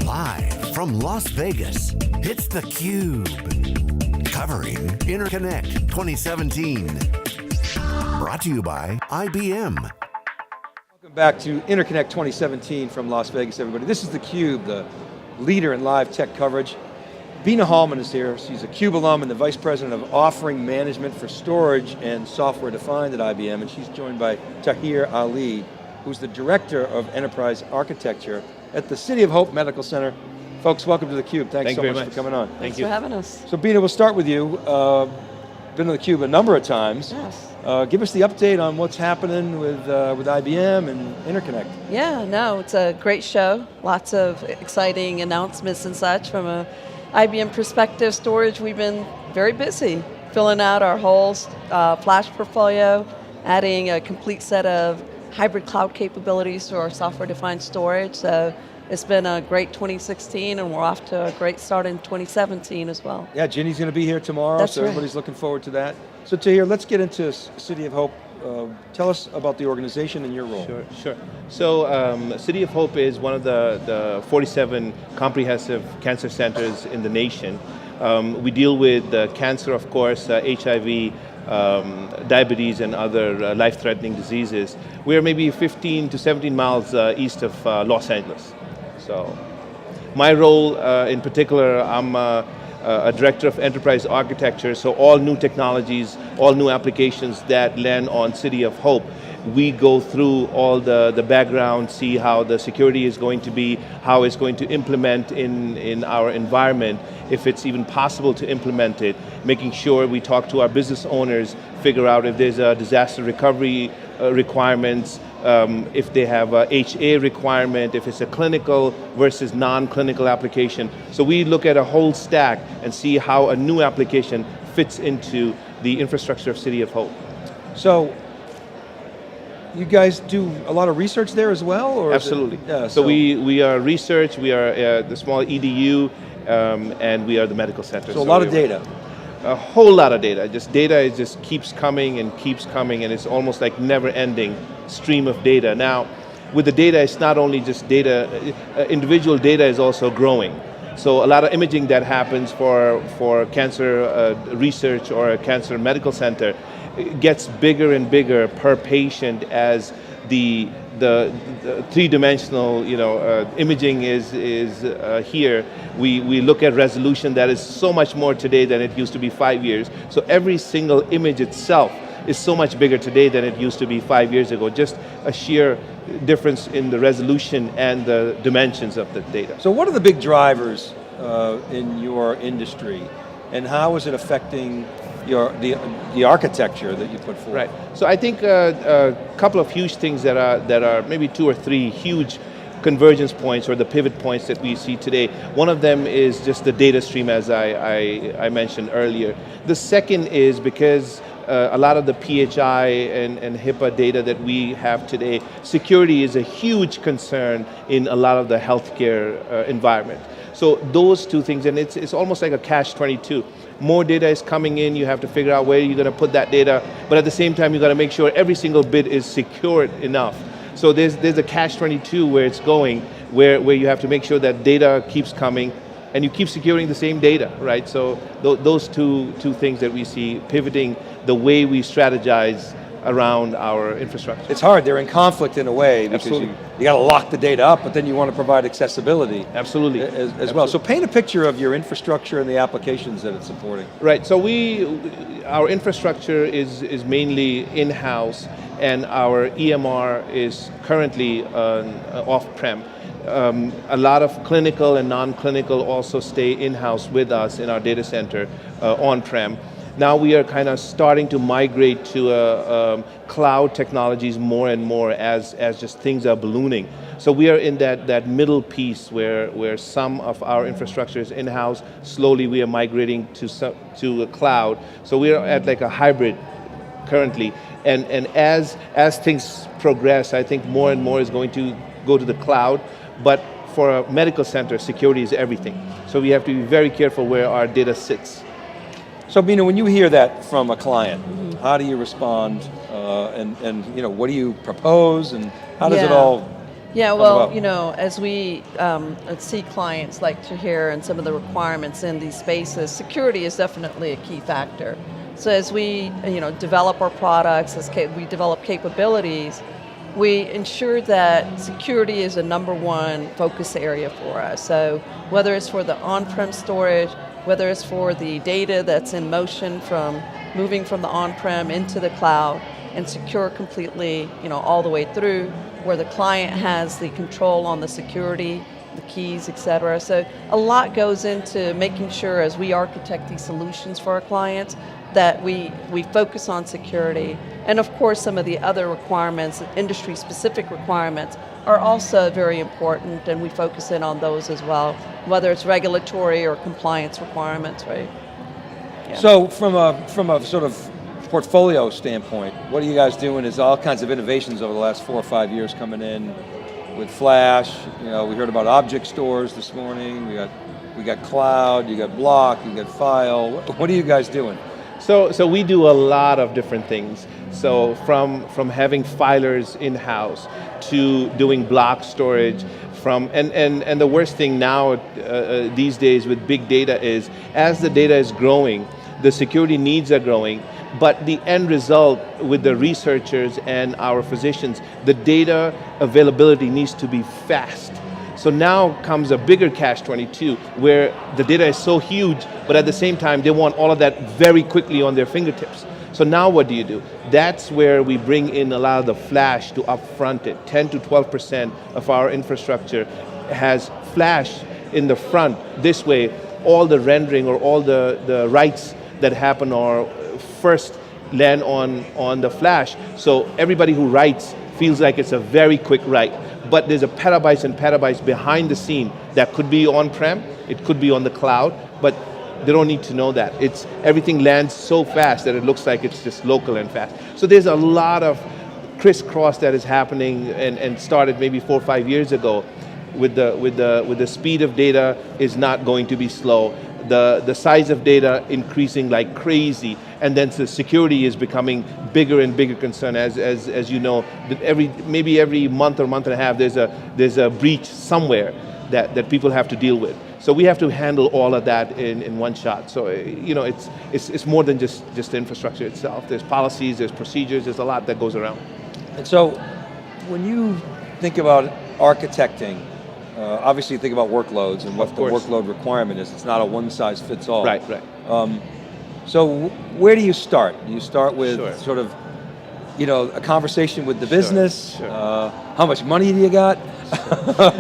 Live from Las Vegas, it's theCUBE. Covering InterConnect 2017. Brought to you by IBM. Welcome back to InterConnect 2017 from Las Vegas, everybody. This is theCUBE, the leader in live tech coverage. Bina Hallman is here. She's a CUBE alum and the Vice President of Offering Management for Storage and Software Defined at IBM, and she's joined by Tahir Ali, who's the Director of Enterprise Architecture at the City of Hope Medical Center. Folks, welcome to theCUBE. Thanks so much for coming on. Thanks for having us. So Bina, we'll start with you. Been on theCUBE a number of times. Yes. Give us the update on what's happening with IBM and InterConnect. Yeah, no, it's a great show. Lots of exciting announcements and such. From a IBM perspective, storage, we've been very busy filling out our whole flash portfolio, adding a complete set of hybrid cloud capabilities to our software-defined storage. So it's been a great 2016, and we're off to a great start in 2017 as well. Yeah, Ginny's going to be here tomorrow, That's so right. everybody's looking forward to that. So Tahir, let's get into City of Hope. Tell us about the organization and your role. Sure. So City of Hope is one of the 47 comprehensive cancer centers in the nation. We deal with cancer, of course, HIV, diabetes and other life-threatening diseases. We're maybe 15 to 17 miles east of Los Angeles. So my role in particular, I'm a Director of Enterprise Architecture, so all new technologies, all new applications that land on City of Hope, we go through all the background, see how the security is going to be, how it's going to implement in our environment, if it's even possible to implement it, making sure we talk to our business owners, figure out if there's a disaster recovery requirements, if they have a HA requirement, if it's a clinical versus non-clinical application. So we look at a whole stack and see how a new application fits into the infrastructure of City of Hope. So, you guys do a lot of research there as well? Or Absolutely. Yeah, so we are research, we are the small EDU, and we are the medical center. So a lot of data. A whole lot of data. Data just keeps coming, and it's almost like never-ending stream of data. Now, with the data, it's not only just data, individual data is also growing. So a lot of imaging that happens for cancer research or a cancer medical center gets bigger and bigger per patient as the three-dimensional imaging is here. We look at resolution that is so much more today than it used to be 5 years. So every single image itself is so much bigger today than it used to be 5 years ago. Just a sheer difference in the resolution and the dimensions of the data. So what are the big drivers in your industry, and how is it affecting the architecture that you put forward? Right. So I think a couple of huge things that are maybe 2 or 3 huge convergence points or the pivot points that we see today. One of them is just the data stream, as I mentioned earlier. The second is because a lot of the PHI and HIPAA data that we have today, security is a huge concern in a lot of the healthcare environment. So those 2 things, and it's almost like a catch-22. More data is coming in, you have to figure out where you're going to put that data, but at the same time, you've got to make sure every single bit is secured enough. So there's a catch-22 where it's going, where you have to make sure that data keeps coming, and you keep securing the same data, right? So those two things that we see pivoting the way we strategize around our infrastructure. It's hard, they're in conflict in a way, because Absolutely. you got to lock the data up, but then you want to provide accessibility. Absolutely. As well. So paint a picture of your infrastructure and the applications that it's supporting. Right, so our infrastructure is mainly in-house, and our EMR is currently off-prem. A lot of clinical and non-clinical also stay in-house with us in our data center on-prem. Now we are kind of starting to migrate to cloud technologies more and more as just things are ballooning. So we are in that middle piece where some of our infrastructure is in-house. Slowly we are migrating to a cloud. So we are at like a hybrid currently. And as things progress, I think more and more is going to go to the cloud. But for a medical center, security is everything. So we have to be very careful where our data sits. So Bina, when you hear that from a client, how do you respond, and what do you propose, and how does it all Yeah, come well, about? as we see clients like Tahir and some of the requirements in these spaces, security is definitely a key factor. So as we, develop our products, we develop capabilities, we ensure that security is a number one focus area for us. So whether it's for the on-prem storage, whether it's for the data that's in motion from moving from the on-prem into the cloud and secure completely, all the way through, where the client has the control on the security, the keys, et cetera. So a lot goes into making sure as we architect these solutions for our clients that we focus on security. And of course, some of the other requirements, industry-specific requirements, are also very important, and we focus in on those as well, whether it's regulatory or compliance requirements, right? Yeah. So from a sort of portfolio standpoint, what are you guys doing? Is all kinds of innovations over the last 4 or 5 years coming in with Flash. We heard about object stores this morning. We got cloud, you got block, you got file. What are you guys doing? So we do a lot of different things. So from having filers in-house to doing block storage, and the worst thing now these days with big data is, as the data is growing, the security needs are growing, but the end result with the researchers and our physicians, the data availability needs to be fast. So now comes a bigger catch-22 where the data is so huge, but at the same time they want all of that very quickly on their fingertips. So now what do? That's where we bring in a lot of the flash to upfront it. 10 to 12% of our infrastructure has flash in the front. This way, all the rendering or all the writes that happen are first land on the flash. So everybody who writes feels like it's a very quick write. But there's a petabytes and petabytes behind the scene that could be on-prem, it could be on the cloud, but they don't need to know that. Everything lands so fast that it looks like it's just local and fast. So there's a lot of crisscross that is happening and started maybe 4 or 5 years ago. With the speed of data is not going to be slow. The size of data increasing like crazy, and then the security is becoming bigger and bigger concern. As you know, that every month or month and a half there's a breach somewhere that people have to deal with. So we have to handle all of that in one shot. So it's more than just the infrastructure itself. There's policies, there's procedures, there's a lot that goes around. And so when you think about architecting, obviously you think about workloads and what the workload requirement is. It's not a one-size-fits-all. Right. So where do you start? Do you start with sort of, a conversation with the business? Sure. How much money do you got?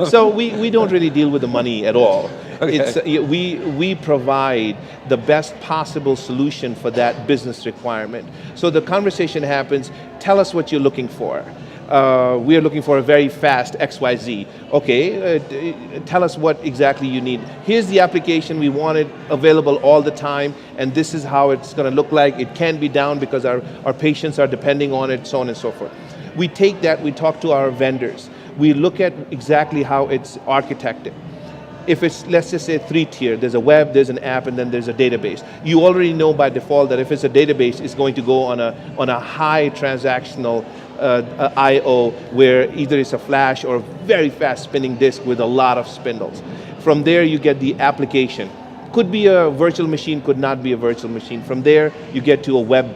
So we don't really deal with the money at all. Okay. We provide the best possible solution for that business requirement. So the conversation happens, tell us what you're looking for. We are looking for a very fast XYZ. Okay, tell us what exactly you need. Here's the application, we want it available all the time, and this is how it's going to look like. It can be down because our patients are depending on it, so on and so forth. We take that, we talk to our vendors. We look at exactly how it's architected. If it's, let's just say, 3-tier, there's a web, there's an app, and then there's a database. You already know by default that if it's a database, it's going to go on a high transactional I/O, where either it's a flash or a very fast spinning disk with a lot of spindles. From there you get the application. Could be a virtual machine, could not be a virtual machine. From there you get to a web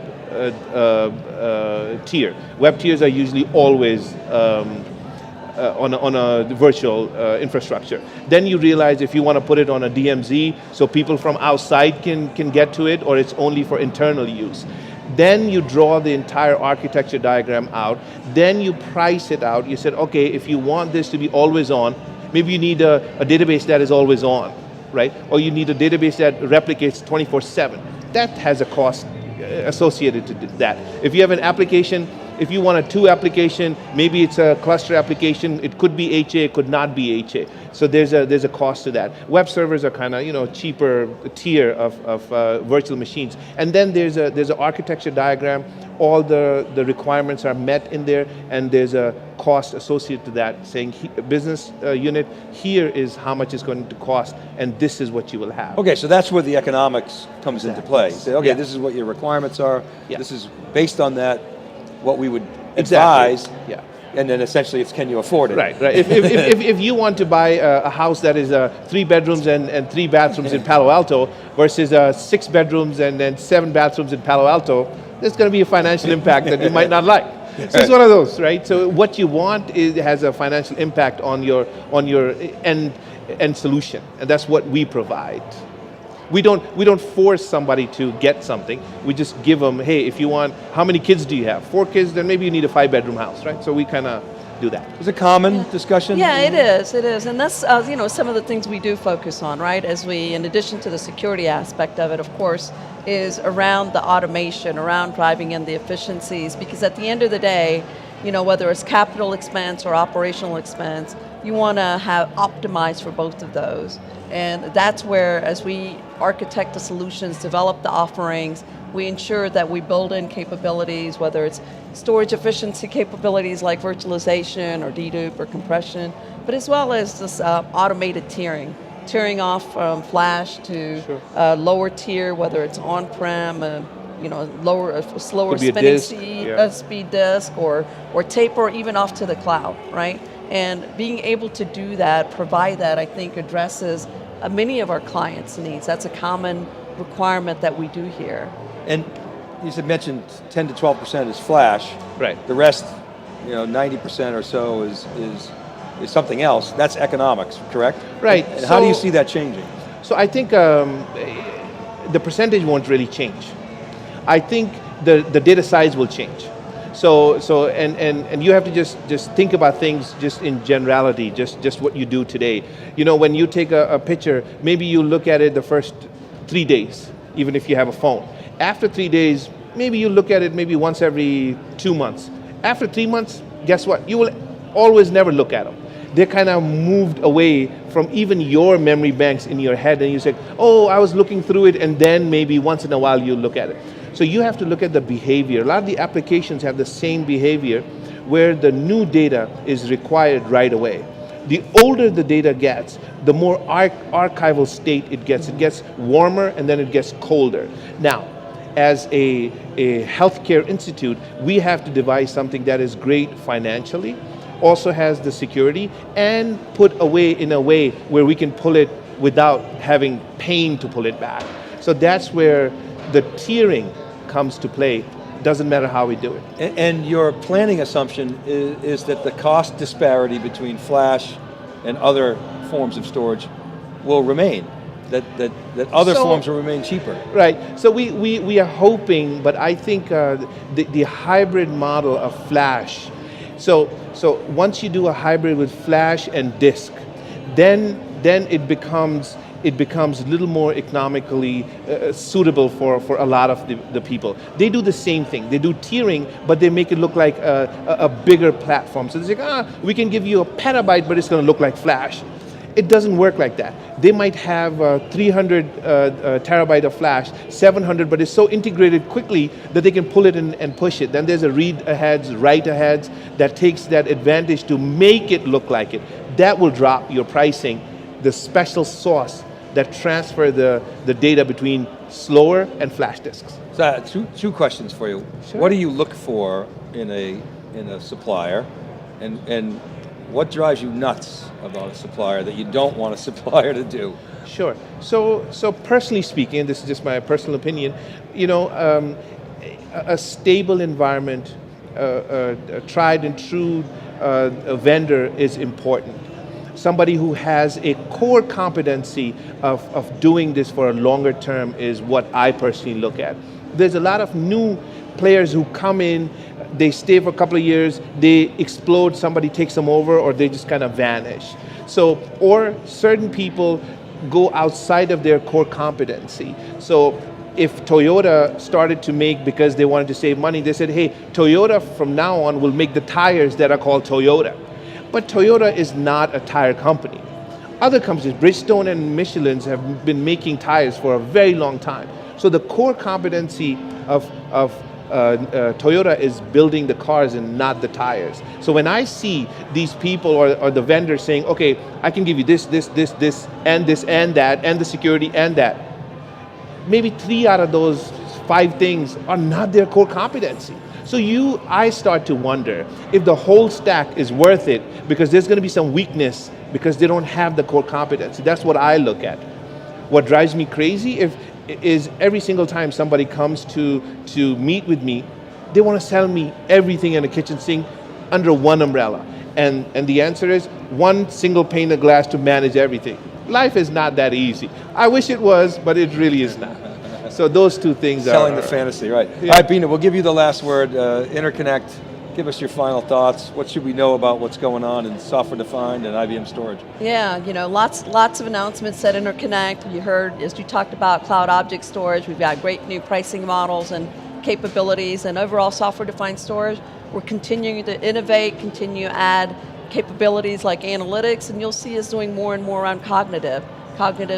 tier. Web tiers are usually always on a virtual infrastructure. Then you realize if you want to put it on a DMZ so people from outside can get to it, or it's only for internal use. Then you draw the entire architecture diagram out. Then you price it out. You said, okay, if you want this to be always on, maybe you need a database that is always on, right? Or you need a database that replicates 24/7. That has a cost associated to that. If you have an application, if you want a 2 application, maybe it's a cluster application, it could be HA, it could not be HA. So there's a cost to that. Web servers are kind of cheaper tier of virtual machines. And then there's an architecture diagram, all the requirements are met in there, and there's a cost associated to that, saying business unit, here is how much it's going to cost, and this is what you will have. Okay, so that's where the economics comes into play. You say, okay, this is what your requirements are. Yeah. This is based on that, what we would Exactly. advise. Yeah. And then essentially it's, can you afford it? Right. If you want to buy a house that is 3 bedrooms and 3 bathrooms in Palo Alto versus 6 bedrooms and then 7 bathrooms in Palo Alto, there's going to be a financial impact that you might not like. So it's one of those, right? So what you want has a financial impact on your end solution, and that's what we provide. We don't force somebody to get something. We just give them, hey, if you want, how many kids do you have? 4 kids, then maybe you need a 5-bedroom house, right? So we kind of do that. Is it common discussion? Yeah, it is, and that's some of the things we do focus on, right? As we, in addition to the security aspect of it, of course, is around the automation, around driving in the efficiencies, because at the end of the day, whether it's capital expense or operational expense, you want to have optimized for both of those. And that's where, as we architect the solutions, develop the offerings, we ensure that we build in capabilities, whether it's storage efficiency capabilities like virtualization or dedupe or compression, but as well as this automated tiering off from flash to lower tier, whether it's on-prem, slower spinning speed disk or tape, or even off to the cloud, right? And being able to do that, provide that, I think addresses many of our clients' needs. That's a common requirement that we do here. And you mentioned 10 to 12% is flash. Right. The rest, 90% or so is something else. That's economics, correct? Right. And how do you see that changing? So I think the percentage won't really change. I think the data size will change. So and you have to just think about things just in generality, just what you do today. When you take a picture, maybe you look at it the first 3 days, even if you have a phone. After 3 days, maybe you look at it maybe once every 2 months. After 3 months, guess what? You will always never look at them. They're kind of moved away from even your memory banks in your head, and you say, oh, I was looking through it, and then maybe once in a while you look at it. So you have to look at the behavior. A lot of the applications have the same behavior where the new data is required right away. The older the data gets, the more archival state it gets. It gets warmer and then it gets colder. Now, as a healthcare institute, we have to devise something that is great financially, also has the security, and put away in a way where we can pull it without having pain to pull it back. So that's where the tiering comes to play. Doesn't matter how we do it. And your planning assumption is that the cost disparity between flash and other forms of storage will remain, that other forms will remain cheaper. Right, so we are hoping, but I think the hybrid model of flash, so once you do a hybrid with flash and disk, then it becomes a little more economically suitable for a lot of the people. They do the same thing. They do tiering, but they make it look like a bigger platform. So they say, we can give you a petabyte, but it's going to look like flash. It doesn't work like that. They might have 300 terabyte of flash, 700, but it's so integrated quickly that they can pull it and push it. Then there's a read aheads, write aheads that takes that advantage to make it look like it. That will drop your pricing. The special sauce that transfer the data between slower and flash disks. So two questions for you. Sure. What do you look for in a supplier, and what drives you nuts about a supplier that you don't want a supplier to do? Sure. So personally speaking, this is just my personal opinion, a stable environment, a tried and true vendor is important. Somebody who has a core competency of doing this for a longer term is what I personally look at. There's a lot of new players who come in, they stay for a couple of years, they explode, somebody takes them over, or they just kind of vanish. So, or certain people go outside of their core competency. So if Toyota started to make, because they wanted to save money, they said, hey, Toyota from now on will make the tires that are called Toyota. But Toyota is not a tire company. Other companies, Bridgestone and Michelin's, have been making tires for a very long time. So the core competency of Toyota is building the cars and not the tires. So when I see these people or the vendors saying, okay, I can give you this, and that, and the security and that, maybe 3 out of those 5 things are not their core competency. So I start to wonder if the whole stack is worth it, because there's going to be some weakness because they don't have the core competency. That's what I look at. What drives me crazy is every single time somebody comes to meet with me, they want to sell me everything in a kitchen sink under one umbrella. And the answer is one single pane of glass to manage everything. Life is not that easy. I wish it was, but it really is not. So those two things Selling the fantasy, right. Yeah. All right, Bina, we'll give you the last word. InterConnect, give us your final thoughts. What should we know about what's going on in software-defined and IBM storage? Yeah, lots of announcements at InterConnect. You heard, as you talked about cloud object storage, we've got great new pricing models and capabilities, and overall software-defined storage. We're continuing to innovate, continue to add capabilities like analytics, and you'll see us doing more and more around cognitive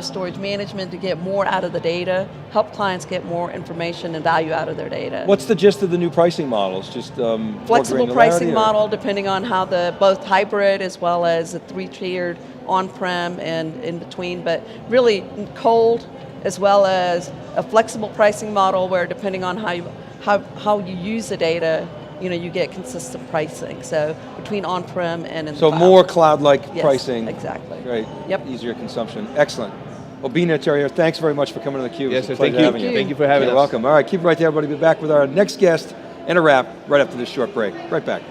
storage management to get more out of the data, help clients get more information and value out of their data. What's the gist of the new pricing models? Just flexible more pricing granularity, model depending on how both hybrid as well as the 3-tiered on-prem and in between, but really cold as well as a flexible pricing model where depending on how you use the data, you get consistent pricing. So between on-prem and in the cloud. So more cloud-like Yes, pricing. exactly. Great. Yep. Easier consumption. Excellent. Well, Bina, Tahir, thanks very much for coming to theCUBE. Yes, It's a sir, thank pleasure you. having you. Thank you for having us. You're welcome. All right, keep it right there, everybody. We'll be back with our next guest and a wrap right after this short break. Right back.